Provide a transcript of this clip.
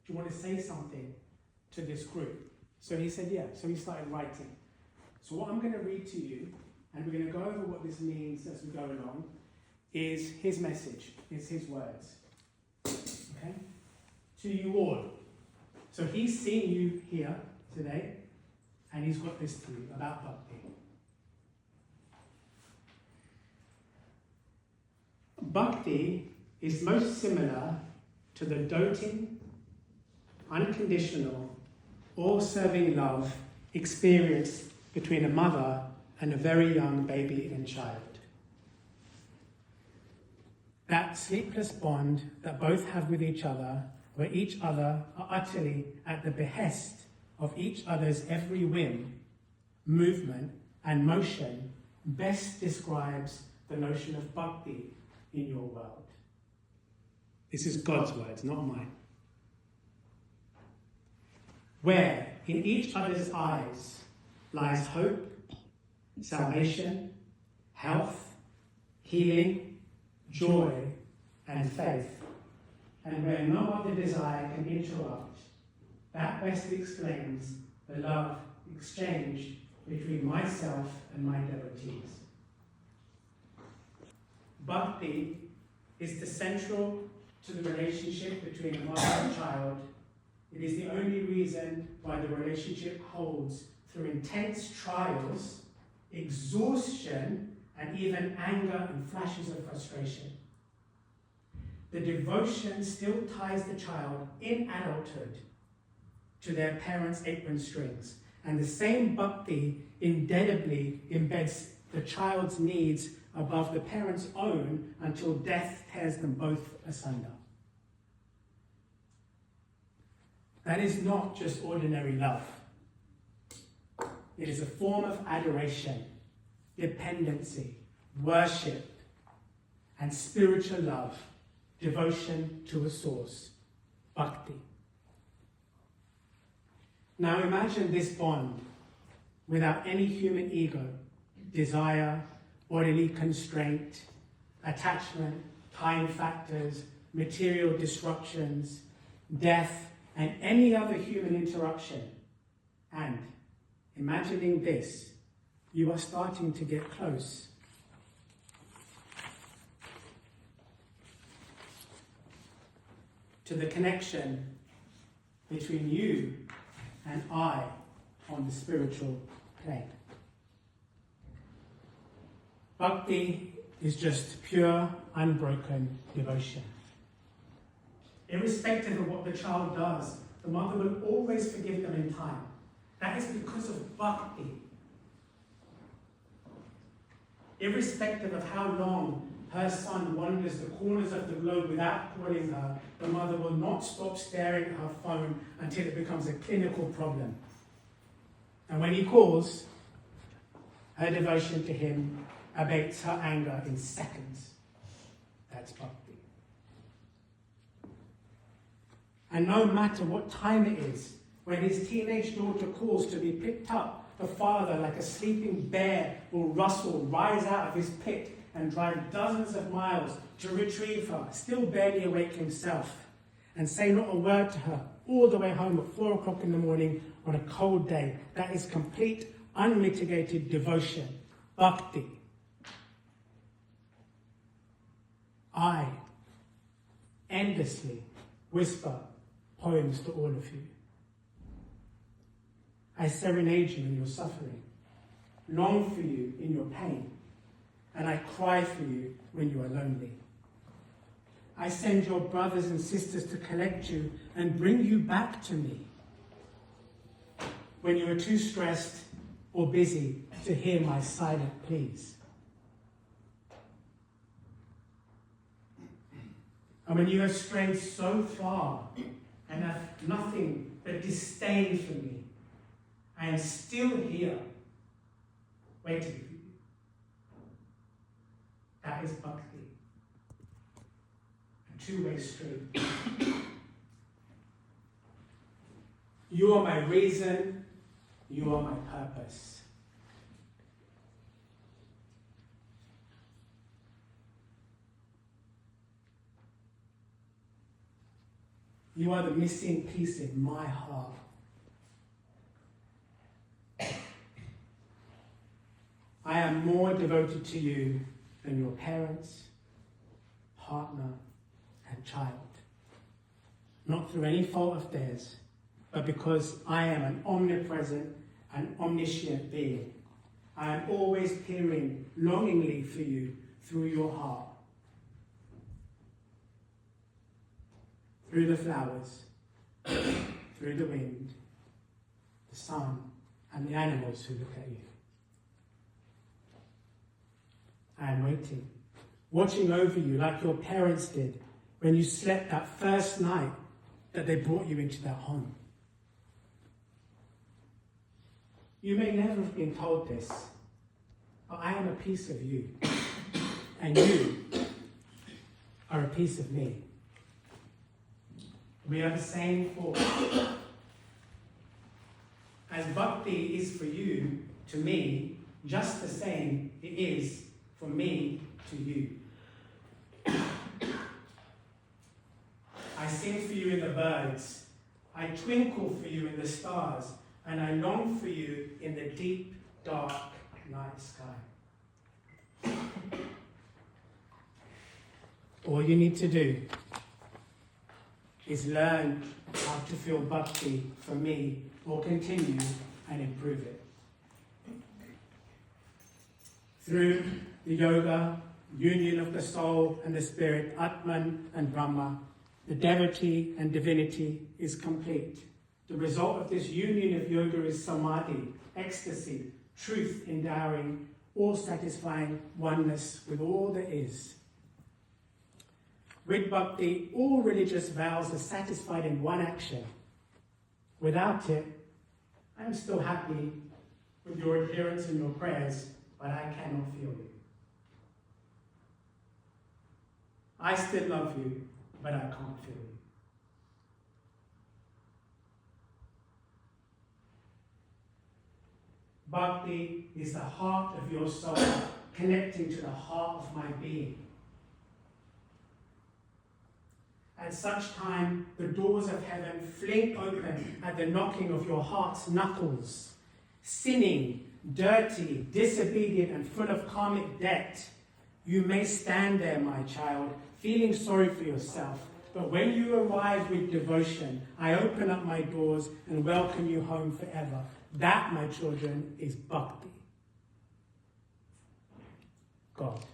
do you want to say something to this group? So he said, yeah. So he started writing. So what I'm going to read to you, and we're going to go over what this means as we go along, is his message, is his words. Okay? To you all. So he's seen you here today, and he's got this to you about Bhakti. Bhakti is most similar to the doting, unconditional, all-serving love experienced between a mother and a very young baby and child. That sleepless bond that both have with each other, where each other are utterly at the behest of each other's every whim, movement, and motion, best describes the notion of Bhakti in your world. This is God's words, not mine. Where in each other's eyes lies hope, salvation, health, healing, joy, and faith, and where no other desire can interrupt, that best explains the love exchange between myself and my devotees. Bhakti is the central to the relationship between a mother and child. It is the only reason why the relationship holds through intense trials, exhaustion, and even anger and flashes of frustration. The devotion still ties the child in adulthood to their parents' apron strings, and the same Bhakti indelibly embeds the child's needs above the parents' own until death tears them both asunder. That is not just ordinary love. It is a form of adoration, dependency, worship, and spiritual love, devotion to a source, Bhakti. Now imagine this bond without any human ego, desire, bodily constraint, attachment, time factors, material disruptions, death, and any other human interruption. And imagining this, you are starting to get close. To the connection between you and I on the spiritual plane. Bhakti is just pure, unbroken devotion. Irrespective of what the child does, the mother will always forgive them in time. That is because of Bhakti. Irrespective of how long her son wanders the corners of the globe without calling her, the mother will not stop staring at her phone until it becomes a clinical problem. And when he calls, her devotion to him abates her anger in seconds. That's Bhakti. And no matter what time it is, when his teenage daughter calls to be picked up, the father, like a sleeping bear, will rustle, rise out of his pit, and drive dozens of miles to retrieve her, still barely awake himself, and say not a word to her, all the way home at 4 o'clock in the morning on a cold day. That is complete, unmitigated devotion, Bhakti. I endlessly whisper poems to all of you. I serenade you in your suffering, long for you in your pain, and I cry for you when you are lonely. I send your brothers and sisters to collect you and bring you back to me when you are too stressed or busy to hear my silent pleas. And when you have strayed so far and have nothing but disdain for me, I am still here, waiting for you. That is Bhakti. A two-way street. You are my reason, you are my purpose. You are the missing piece in my heart. I am more devoted to you than your parents, partner, and child. Not through any fault of theirs, but because I am an omnipresent and omniscient being. I am always peering longingly for you through your heart, through the flowers, through the wind, the sun, and the animals who look at you. I am waiting, watching over you like your parents did when you slept that first night that they brought you into their home. You may never have been told this, but I am a piece of you, and you are a piece of me. We are the same force. As Bhakti is for you, to me, just the same it is for me to you. I sing for you in the birds, I twinkle for you in the stars, and I long for you in the deep, dark night sky. All you need to do is learn how to feel bhakti for me, or continue and improve it. Through the yoga, union of the soul and the spirit, Atman and Brahma, the devotee and divinity is complete. The result of this union of yoga is samadhi, ecstasy, truth endowing, all-satisfying oneness with all that is. With bhakti, all religious vows are satisfied in one action. Without it, I am still happy with your adherence and your prayers, but I cannot feel you. I still love you, but I can't feel you. Bhakti is the heart of your soul, connecting to the heart of my being. At such time, the doors of heaven fling open at the knocking of your heart's knuckles. Sinning, dirty, disobedient, and full of karmic debt, you may stand there, my child, feeling sorry for yourself. But when you arrive with devotion, I open up my doors and welcome you home forever. That, my children, is bhakti. God.